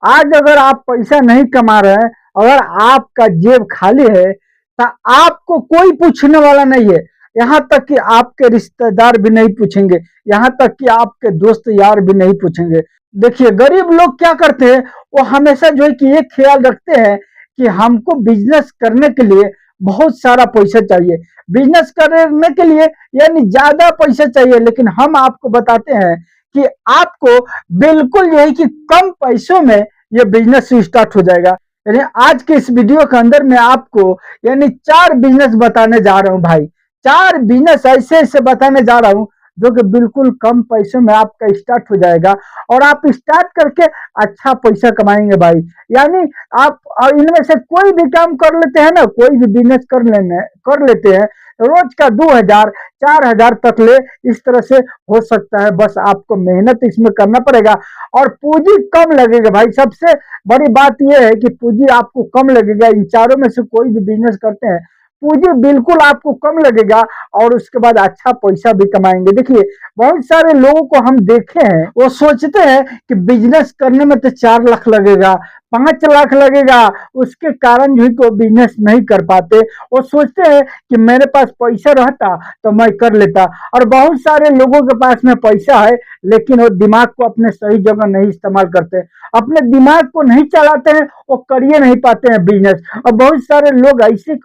आज अगर आप पैसा नहीं कमा रहे हैं, अगर आपका जेब खाली है, तो आपको कोई पूछने वाला नहीं है। यहाँ तक कि आपके रिश्तेदार भी नहीं पूछेंगे, यहाँ तक कि आपके दोस्त यार भी नहीं पूछेंगे। देखिए, गरीब लोग क्या करते हैं, वो हमेशा जो है कि ये ख्याल रखते हैं कि हमको बिजनेस करने के लिए बहुत सारा पैसा चाहिए, बिजनेस करने के लिए यानी ज्यादा पैसा चाहिए। लेकिन हम आपको बताते हैं कि आपको बिल्कुल जो है कि कम पैसों में ये बिजनेस स्टार्ट हो जाएगा। यानी आज के इस वीडियो के अंदर मैं आपको यानी 4 बिजनेस बताने जा रहा हूं भाई। 4 बिजनेस ऐसे ऐसे बताने जा रहा हूं जो कि बिल्कुल कम पैसों में आपका स्टार्ट हो जाएगा, और आप स्टार्ट करके अच्छा पैसा कमाएंगे भाई। यानी आप इनमें से कोई भी काम कर लेते हैं ना, कोई भी बिजनेस कर लेते हैं, रोज का 2000 4000 तक ले इस तरह से हो सकता है। बस आपको मेहनत इसमें करना पड़ेगा और पूंजी कम लगेगा भाई। सबसे बड़ी बात यह है कि पूंजी आपको कम लगेगा। इन चारों में से कोई भी बिजनेस करते हैं, पूंजी बिल्कुल आपको कम लगेगा और उसके बाद अच्छा पैसा भी कमाएंगे। देखिए, बहुत सारे लोगों को हम देखे हैं, वो सोचते हैं कि बिजनेस करने में तो 4 लाख लगेगा, 5 लाख लगेगा, उसके कारण जो है कि वो बिजनेस नहीं कर पाते। वो सोचते हैं कि मेरे पास पैसा रहता तो मैं कर लेता। और बहुत सारे लोगों के पास में पैसा है, लेकिन वो दिमाग को अपने सही जगह नहीं इस्तेमाल करते, अपने दिमाग को नहीं चलाते हैं, वो कर ही नहीं पाते हैं बिजनेस। और बहुत सारे लोग ऐसे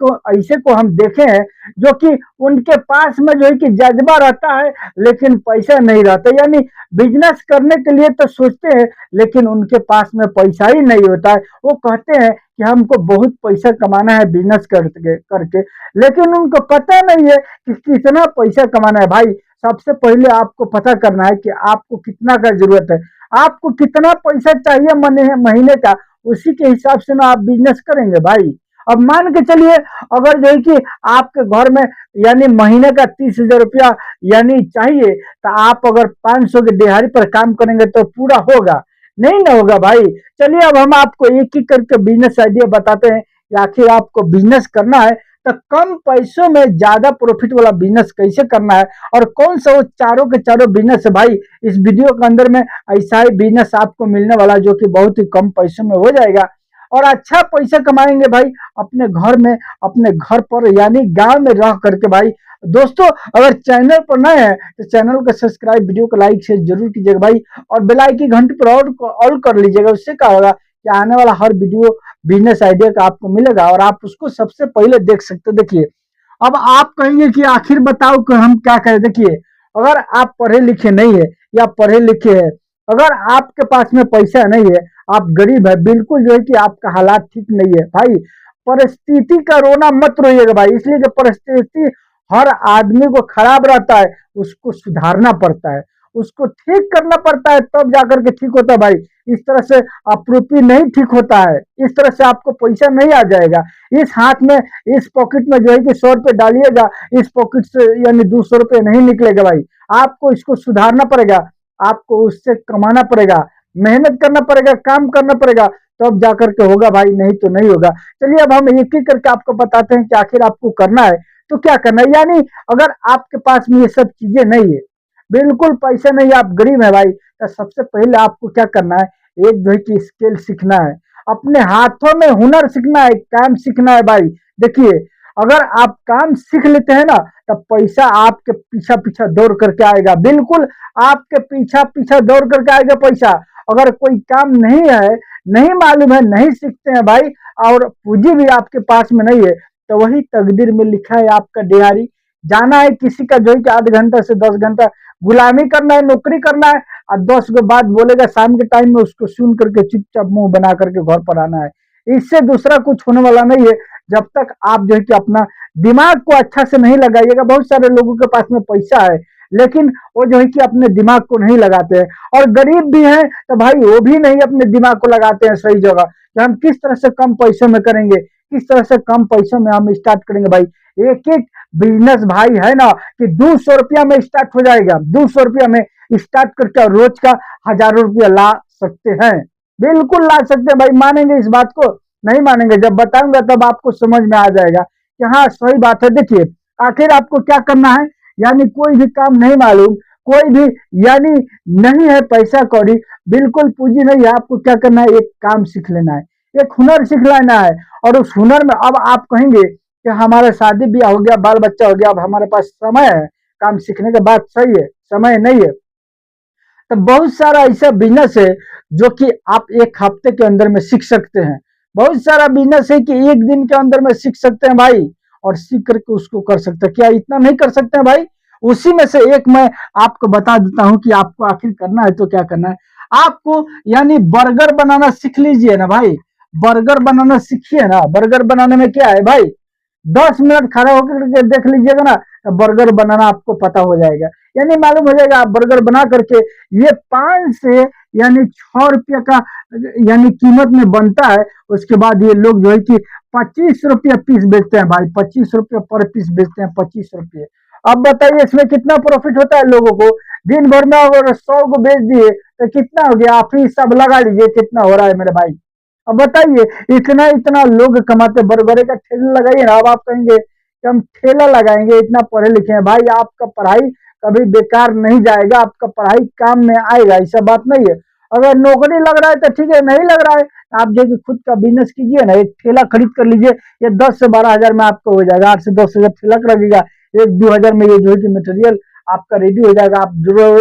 को हम देखे हैं जो कि उनके पास में जो है कि जज्बा रहता है, लेकिन पैसा नहीं रहता। यानी बिजनेस करने के लिए तो सोचते हैं, लेकिन उनके पास में पैसा ही नहीं होता है। वो कहते हैं कि हमको बहुत पैसा कमाना है बिजनेस करके, लेकिन उनको पता नहीं है कि कितना पैसा कमाना है भाई। सबसे पहले आपको पता करना है कि आपको कितना का जरूरत है, आपको कितना पैसा चाहिए महीने का, उसी के हिसाब से ना आप बिजनेस करेंगे भाई। अब मान के चलिए, अगर जो है कि आपके घर में यानी महीने का 30,000 रुपया यानी चाहिए, तो आप अगर 500 के दिहाड़ी पर काम करेंगे तो पूरा होगा? नहीं ना होगा भाई। चलिए, अब हम आपको एक एक करके बिजनेस आइडिया बताते हैं कि आखिर आपको बिजनेस करना है तो कम पैसों में ज्यादा प्रॉफिट वाला बिजनेस कैसे करना है, और कौन सा वो चारों के चारों बिजनेस है भाई। इस वीडियो के अंदर में ऐसा ही बिजनेस आपको मिलने वाला जो कि बहुत ही कम पैसों में हो जाएगा और अच्छा पैसा कमाएंगे भाई, अपने घर में, अपने घर पर यानी गांव में रह करके भाई। दोस्तों, अगर चैनल पर नए हैं तो चैनल को सब्सक्राइब, वीडियो को लाइक शेयर जरूर कीजिएगा भाई, और बेल आइकन की घंटी पर ऑल कर लीजिएगा। उससे क्या होगा कि आने वाला हर वीडियो बिजनेस आइडिया का आपको मिलेगा और आप उसको सबसे पहले देख सकते हो। देखिए, अब आप कहेंगे कि आखिर बताओ कि हम क्या करें। देखिए, अगर आप पढ़े लिखे नहीं है या पढ़े लिखे हैं, अगर आपके पास में पैसा नहीं है, आप गरीब है, बिल्कुल जो है कि आपका हालात ठीक नहीं है भाई, परिस्थिति का रोना मत रोइएगा भाई। इसलिए जो परिस्थिति हर आदमी को खराब रहता है, उसको सुधारना पड़ता है, उसको ठीक करना पड़ता है, तब जाकर के ठीक होता है भाई। इस तरह से अप्रूपी नहीं ठीक होता है, इस तरह से आपको पैसा नहीं आ जाएगा। इस हाथ में, इस पॉकेट में जो है कि 100 रुपये डालिएगा, इस पॉकेट से यानी 200 रुपये नहीं निकलेगा भाई। आपको इसको सुधारना पड़ेगा, आपको उससे कमाना पड़ेगा, मेहनत करना पड़ेगा, काम करना पड़ेगा, तब जाकर के होगा भाई, नहीं तो नहीं होगा। चलिए, अब हम एक एक करके आपको बताते हैं कि आखिर आपको करना है तो क्या करना है। यानी अगर आपके पास में ये सब चीजें नहीं है, बिल्कुल पैसा नहीं, आप गरीब है भाई, तो सबसे पहले आपको क्या करना है, एक जो है कि स्किल सीखना है, अपने हाथों में हुनर सीखना है, काम सीखना है भाई। देखिए, अगर आप काम सीख लेते हैं ना, तब पैसा आपके पीछा पीछा दौड़ करके आएगा, बिल्कुल आपके पीछा पीछा दौड़ करके आएगा पैसा। अगर कोई काम नहीं है, नहीं मालूम है, नहीं सीखते हैं भाई, और पूंजी भी आपके पास में नहीं है, तो वही तकदीर में लिखा है आपका दिहाड़ी जाना है किसी का जो है कि 8 घंटा से 10 घंटा गुलामी करना है, नौकरी करना है, और 10 को बात बोलेगा शाम के टाइम में, उसको सुन करके चुपचाप मुंह बना करके घर पर आना है। इससे दूसरा कुछ होने वाला नहीं है, जब तक आप जो है कि अपना दिमाग को अच्छा से नहीं लगाइएगा। बहुत सारे लोगों के पास में पैसा है, लेकिन वो जो है कि अपने दिमाग को नहीं लगाते हैं, और गरीब भी हैं तो भाई वो भी नहीं अपने दिमाग को लगाते हैं सही जगह कि हम किस तरह से कम पैसों में करेंगे, किस तरह से कम पैसों में हम स्टार्ट करेंगे भाई। एक एक बिजनेस भाई है ना कि 200 रुपया में स्टार्ट हो जाएगा, 200 रुपया में स्टार्ट करके रोज का हजारों रुपया ला सकते हैं, बिल्कुल ला सकते हैं भाई। मानेंगे इस बात को? नहीं मानेंगे, जब बताऊंगा तब आपको समझ में आ जाएगा कि हाँ सही बात है। देखिए, आखिर आपको क्या करना है, यानी कोई भी काम नहीं मालूम, कोई भी यानी नहीं है पैसा कौड़ी, बिल्कुल पूंजी नहीं है। आपको क्या करना है, एक काम सीख लेना है, एक हुनर सीख लेना है। और उस हुनर में अब आप कहेंगे कि हमारा शादी ब्याह हो गया, बाल बच्चा हो गया, अब हमारे पास समय है काम सीखने के। बात सही है, समय नहीं है। तो बहुत सारा ऐसा बिजनेस है जो कि आप एक हफ्ते के अंदर में सीख सकते हैं। बहुत सारा बिजनेस है कि एक दिन के अंदर में सीख सकते हैं भाई, और सीख करके उसको कर सकते हैं। क्या इतना नहीं कर सकते हैं भाई? उसी में से एक मैं आपको बता देता हूं कि आपको आखिर करना है तो क्या करना है। आपको यानी बर्गर बनाना सीख लीजिए ना भाई, बर्गर बनाना सीखिए ना। बर्गर बनाने में क्या है भाई, 10 मिनट खड़ा होकर के देख लीजिएगा ना, तो बर्गर बनाना आपको पता हो जाएगा। यानी मालूम हो जाएगा, आप बर्गर बना करके ये 5 से यानी 6 रुपये का यानी कीमत में बनता है। उसके बाद ये लोग जो है कि 25 रुपया पीस बेचते हैं भाई, 25 रुपये पर पीस बेचते हैं, 25 रुपये। अब बताइए इसमें कितना प्रॉफिट होता है लोगों को। दिन भर में अगर 100 को बेच दिए तो कितना हो गया, आप ही सब लगा लीजिए कितना हो रहा है मेरे भाई। अब बताइए, इतना इतना लोग कमाते, बड़े बड़े का ठेला लगाइए ना। अब आप कहेंगे कि हम ठेला लगाएंगे, इतना पढ़े लिखे हैं भाई, आपका पढ़ाई कभी बेकार नहीं जाएगा, आपका पढ़ाई काम में आएगा, ऐसा बात नहीं है। अगर नौकरी लग रहा है तो ठीक है, नहीं लग रहा है आप जो कि खुद का बिजनेस कीजिए ना, एक ठेला खरीद कर लीजिए। ये 10 से 12 हजार में आपका हो जाएगा, 8 से 10 हजार ठेला का लगेगा, 1-2 हजार में ये जो है कि मटेरियल आपका रेडी हो जाएगा। आप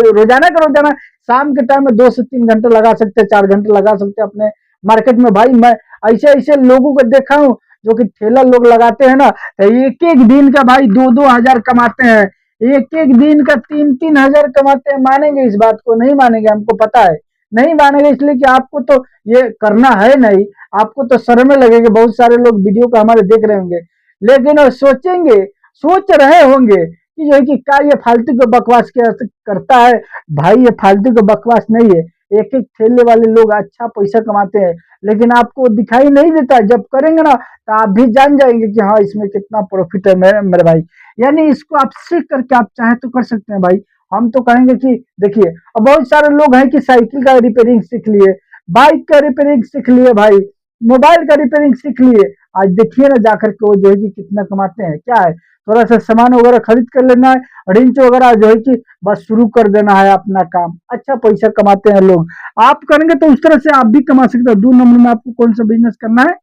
रोजाना का रोजाना शाम के टाइम में 2 से 3 घंटे लगा सकते हैं, 4 घंटे लगा सकते हैं अपने मार्केट में भाई। मैं ऐसे ऐसे लोगों को देखा हूँ जो कि ठेला लोग लगाते हैं ना, तो एक एक दिन का भाई 2-2 हजार कमाते हैं, एक एक दिन का 3-3 हजार कमाते हैं। मानेंगे इस बात को? नहीं मानेंगे, हमको पता है नहीं मानेंगे, इसलिए कि आपको तो ये करना है नहीं, आपको तो शर्म लगेगी। बहुत सारे लोग वीडियो को हमारे देख रहे होंगे, लेकिन वो सोचेंगे, सोच रहे होंगे कि जो है कि क्या ये फालतू को बकवास क्या करता है। भाई ये फालतू का बकवास नहीं है, एक एक ठेले वाले लोग अच्छा पैसा कमाते हैं, लेकिन आपको दिखाई नहीं देता। जब करेंगे ना तो आप भी जान जाएंगे कि हाँ इसमें कितना प्रॉफिट है मेरे भाई। यानी इसको आप सीख करके आप चाहे तो कर सकते हैं भाई। हम तो कहेंगे कि देखिए, अब बहुत सारे लोग हैं कि साइकिल का रिपेयरिंग सीख लिए, बाइक का रिपेयरिंग सीख लिए भाई, मोबाइल का रिपेयरिंग सीख लिए। आज देखिए ना जाकर के वो जो है कि कितना कमाते हैं। क्या है, थोड़ा सा सामान वगैरह खरीद कर लेना है, रिंच वगैरह जो है कि बस शुरू कर देना है अपना काम, अच्छा पैसा कमाते हैं लोग। आप करेंगे तो उस तरह से आप भी कमा सकते हो। 2 नंबर में आपको कौन सा बिजनेस करना है,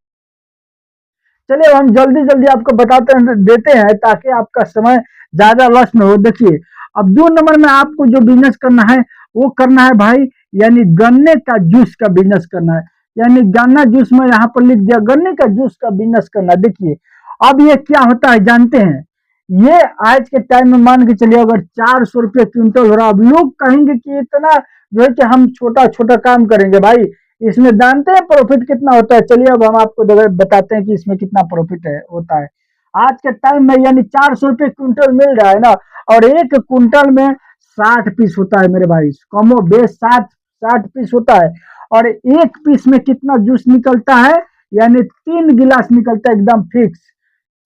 चलिए हम जल्दी जल्दी आपको बताते हैं, देते हैं, ताकि आपका समय ज्यादा लॉस न हो। देखिए, अब 2 नंबर में आपको जो बिजनेस करना है वो करना है भाई, यानी गन्ने का जूस का बिजनेस करना है। यानी गन्ना जूस में यहाँ पर लिख दिया, गन्ने का जूस का बिजनेस करना है। देखिए, अब ये क्या होता है जानते हैं, ये आज के टाइम में मान के चलिए अगर 400 रुपये क्विंटल हो रहा, अब लोग कहेंगे कि इतना जो है कि हम छोटा छोटा काम करेंगे भाई, इसमें जानते हैं प्रॉफिट कितना होता है। चलिए अब हम आपको बताते हैं कि इसमें कितना प्रॉफिट है होता है। आज के टाइम में यानी 400 रुपये क्विंटल मिल रहा है ना, और एक क्विंटल में 60 पीस होता है मेरे भाई, कमो बेस 60 60 पीस होता है। और एक पीस में कितना जूस निकलता है, यानी 3 गिलास निकलता है एकदम फिक्स।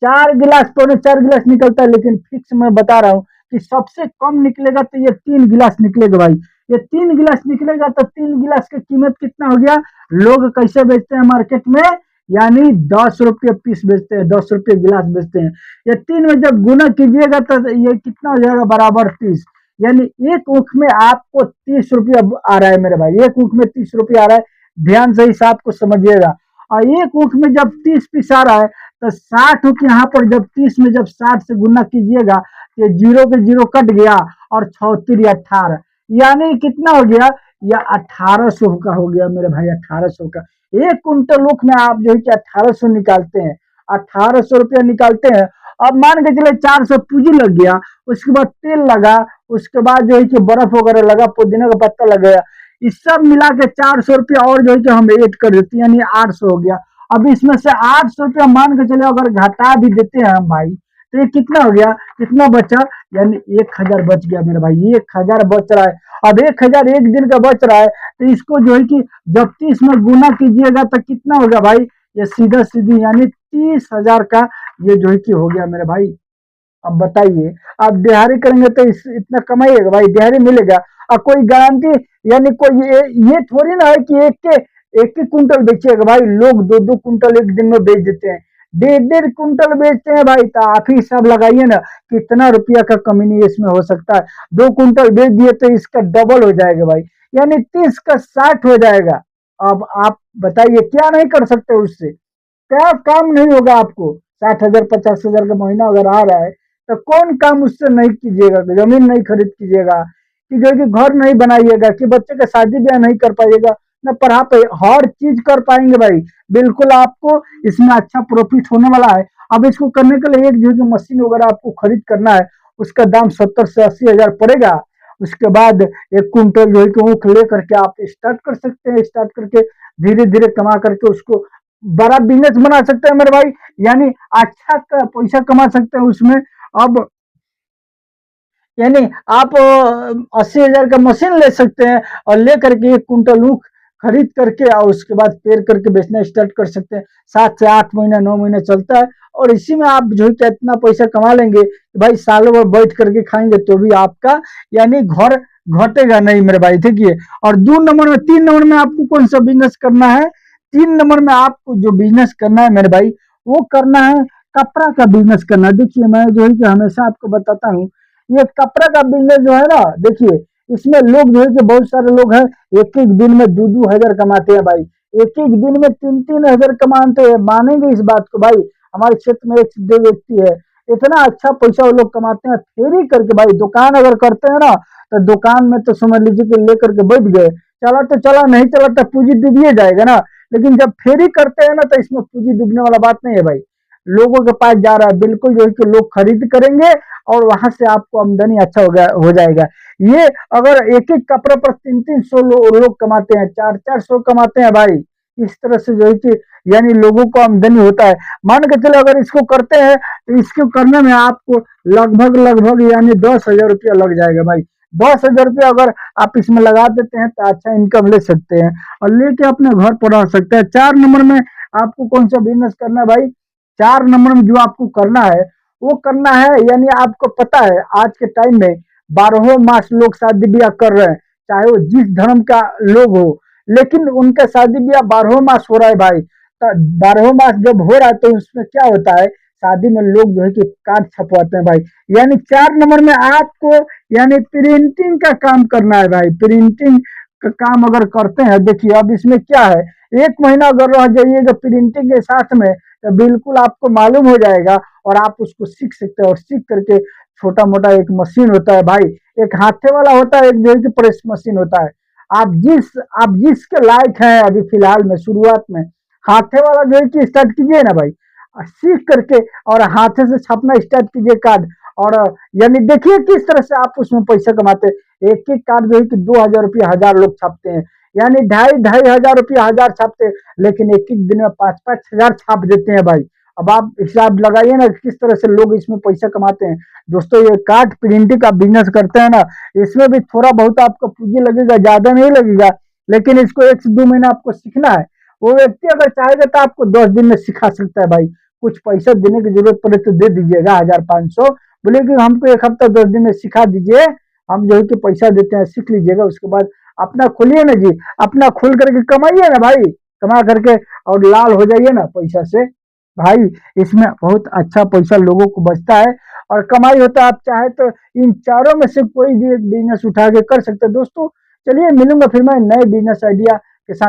4 गिलास, 4.25 गिलास निकलता है, लेकिन फिक्स मैं बता रहा हूँ कि सबसे कम निकलेगा तो ये 3 गिलास निकलेगा भाई। ये 3 गिलास निकलेगा तो 3 गिलास की कीमत कितना हो गया, लोग कैसे बेचते हैं मार्केट में, यानी 10 रुपये पीस बेचते हैं, 10 रुपये गिलास बेचते हैं। ये 3 में जब गुना कीजिएगा तो ये कितना हो जाएगा, बराबर 30। यानी एक ऊख में आपको 30 रुपया आ रहा है मेरे भाई, एक ऊख में 30 रुपया आ रहा है। ध्यान से हिसाब को समझिएगा। और एक ऊख में जब 30 पीस आ रहा है तो 60 यहाँ पर जब 30 में जब 60 से गुना कीजिएगा तो जीरो के जीरो कट गया, और 6 3 18, यानी कितना हो गया, या 1800 का हो गया मेरे भाई, 1800 का। एक कुंटल ऊख में आप जो है कि 1800 निकालते हैं, 1800 रुपया निकालते हैं। अब मान के चले 400 पूंजी लग गया, उसके बाद तेल लगा, उसके बाद जो है कि बर्फ वगैरह लगा, पुदीना का पत्ता लग गया, इस सब मिला के 400 रुपया और जो है कि हम ऐड कर देते हैं, यानी 800 हो गया। अब इसमें से 800 रुपया मान के चले अगर घटा भी देते हैं हम भाई, तो ये कितना हो गया, कितना बचा, यानी 1000 बच गया मेरे भाई, 1000 बच रहा है। अब 1000 एक दिन का बच रहा है, तो इसको जो है कि जब 30 में गुना कीजिएगा तो कितना होगा भाई, ये सीधा सीधी यानी 30,000 का ये जो है कि हो गया मेरे भाई। अब बताइए, आप दिहाड़ी करेंगे तो इतना कमाइएगा भाई, दिहाड़ी मिलेगा। और कोई गारंटी, यानी कोई ये थोड़ी ना है कि एक के कुंटल बेचिएगा भाई, लोग 2-2 कुंटल एक दिन में बेच देते हैं। डेढ़ 1.5 कुंटल बेचते हैं भाई, तो आप ही हिसाब लगाइए ना कितना रुपया का कमी इसमें हो सकता है। 2 कुंटल बेच दिए तो इसका डबल हो जाएगा भाई, यानी 30 का 60 हो जाएगा। अब आप बताइए क्या नहीं कर सकते उससे, क्या काम नहीं होगा आपको? 60,000 50,000 का महीना अगर आ रहा है तो कौन काम उससे नहीं कीजिएगा? जमीन नहीं खरीद कीजिएगा, कि जो कि घर नहीं बनाइएगा, कि बच्चे का शादी ब्याह नहीं कर पाइएगा, न पढ़ा पाए, हर चीज कर पाएंगे भाई। बिल्कुल आपको इसमें अच्छा प्रॉफिट होने वाला है। अब इसको करने के लिए एक जो कि मशीन वगैरह आपको खरीद करना है, उसका दाम 70 से 80 हजार पड़ेगा। उसके बाद 1 कुंटल जो है कि ऊख ले करके आप स्टार्ट कर सकते हैं, स्टार्ट करके धीरे धीरे कमा करके उसको बड़ा बिजनेस बना सकते हैं मेरे भाई, यानी अच्छा पैसा कमा सकते हैं उसमें। अब यानी आप 80,000 का मशीन ले सकते हैं और ले करके 1 कुंटल ऊख खरीद करके और उसके बाद पेड़ करके बेचना स्टार्ट कर सकते हैं। 7 से 8 महीना 9 महीने चलता है, और इसी में आप जो है कि इतना पैसा कमा लेंगे कि भाई सालों भर बैठ करके खाएंगे तो भी आपका यानी घर घटेगा नहीं मेरे भाई, ठीक है। और 2 नंबर में 3 नंबर में आपको कौन सा बिजनेस करना है? 3 नंबर में आपको जो बिजनेस करना है मेरे भाई, वो करना है कपड़ा का बिजनेस करना है। देखिए मैं जो है कि हमेशा आपको बताता हूँ, ये कपड़ा का बिजनेस जो है ना, देखिए इसमें लोग जो है कि बहुत सारे लोग हैं, एक एक दिन में 2-2 हजार कमाते हैं भाई, एक एक दिन में 3-3 हजार कमाते हैं। मानेंगे इस बात को भाई? हमारे क्षेत्र में एक से दो व्यक्ति है, इतना अच्छा पैसा वो लोग कमाते हैं फेरी करके भाई। दुकान अगर करते हैं ना, तो दुकान में तो समझ लीजिए कि लेकर के बैठ गए, चला तो चला, नहीं चला तो पूंजी डूबिए जाएगा ना। लेकिन जब फेरी करते हैं ना, तो इसमें पूंजी डूबने वाला बात नहीं है भाई। लोगों के पास जा रहा है, बिल्कुल जो है कि लोग खरीद करेंगे और वहां से आपको आमदनी अच्छा हो जाएगा। ये अगर एक एक कपड़े पर 300-300 लोग कमाते हैं, 400-400 कमाते हैं भाई, इस तरह से जो है कि यानी लोगों को आमदनी होता है। मान के चलो अगर इसको करते हैं तो इसको करने में आपको लगभग लगभग यानी 10,000 रुपया लग जाएगा भाई। 10,000 रुपया अगर आप इसमें लगा देते हैं तो अच्छा इनकम ले सकते हैं और लेके अपने घर पर रह सकते हैं। 4 नंबर में आपको कौन सा बिजनेस करना है भाई? 4 नंबर में जो आपको करना है वो करना है, यानी आपको पता है आज के टाइम में 12 मास लोग शादी ब्याह कर रहे हैं, चाहे वो जिस धर्म का लोग हो, लेकिन उनका शादी ब्याह 12 मास हो रहा है भाई। तो 12 मास जब हो रहा है तो उसमें क्या होता है, शादी में लोग जो है कि कार्ड छपवाते हैं भाई। यानी 4 नंबर में आपको यानी प्रिंटिंग का काम करना है भाई। प्रिंटिंग का काम अगर करते हैं, देखिए अब इसमें क्या है, 1 महीना अगर रह जाइएगा प्रिंटिंग के साथ में तो बिल्कुल आपको मालूम हो जाएगा और आप उसको सीख सकते हैं। और सीख करके छोटा मोटा एक मशीन होता है भाई, एक हाथे वाला होता है, एक जो है कि प्रेस मशीन होता है। आप जिस आप जिसके लायक हैं अभी फिलहाल में शुरुआत में, हाथे वाला जो है कि स्टार्ट कीजिए ना भाई, सीख करके और हाथे से छापना स्टार्ट कीजिए कार्ड। और यानी देखिए किस तरह से आप उसमें पैसा कमाते हैं। एक एक कार्ड जो है कि 2,000 रुपया 1,000 लोग छापते हैं, यानी 2,500 2,500 रुपया 1,000 छापते हैं, लेकिन एक एक दिन में 5-5 हजार छाप देते हैं भाई। अब आप हिसाब लगाइए ना किस तरह से लोग इसमें पैसा कमाते हैं। दोस्तों ये कार्ड प्रिंटिंग का बिजनेस करते हैं ना, इसमें भी थोड़ा बहुत आपको पूंजी लगेगा, ज्यादा नहीं लगेगा, लेकिन इसको 1 से 2 महीना आपको सीखना है। वो व्यक्ति अगर चाहेगा तो आपको 10 दिन में सिखा सकता है भाई। कुछ पैसा देने की जरूरत पड़े तो दे दीजिएगा 1,000 500, बोले कि हमको 1 हफ्ता 10 दिन में सिखा दीजिए, हम जो है कि पैसा देते हैं, सीख लीजिएगा। उसके बाद अपना खोलिए ना जी, अपना खोल करके कमाइए ना भाई, कमा करके और लाल हो जाइए ना पैसा से भाई। इसमें बहुत अच्छा पैसा लोगों को बचता है और कमाई होता है। आप चाहे तो इन चारों में से कोई भी एक बिजनेस उठा के कर सकते हैं। दोस्तों चलिए मिलूंगा फिर मैं नए बिजनेस आइडिया के साथ।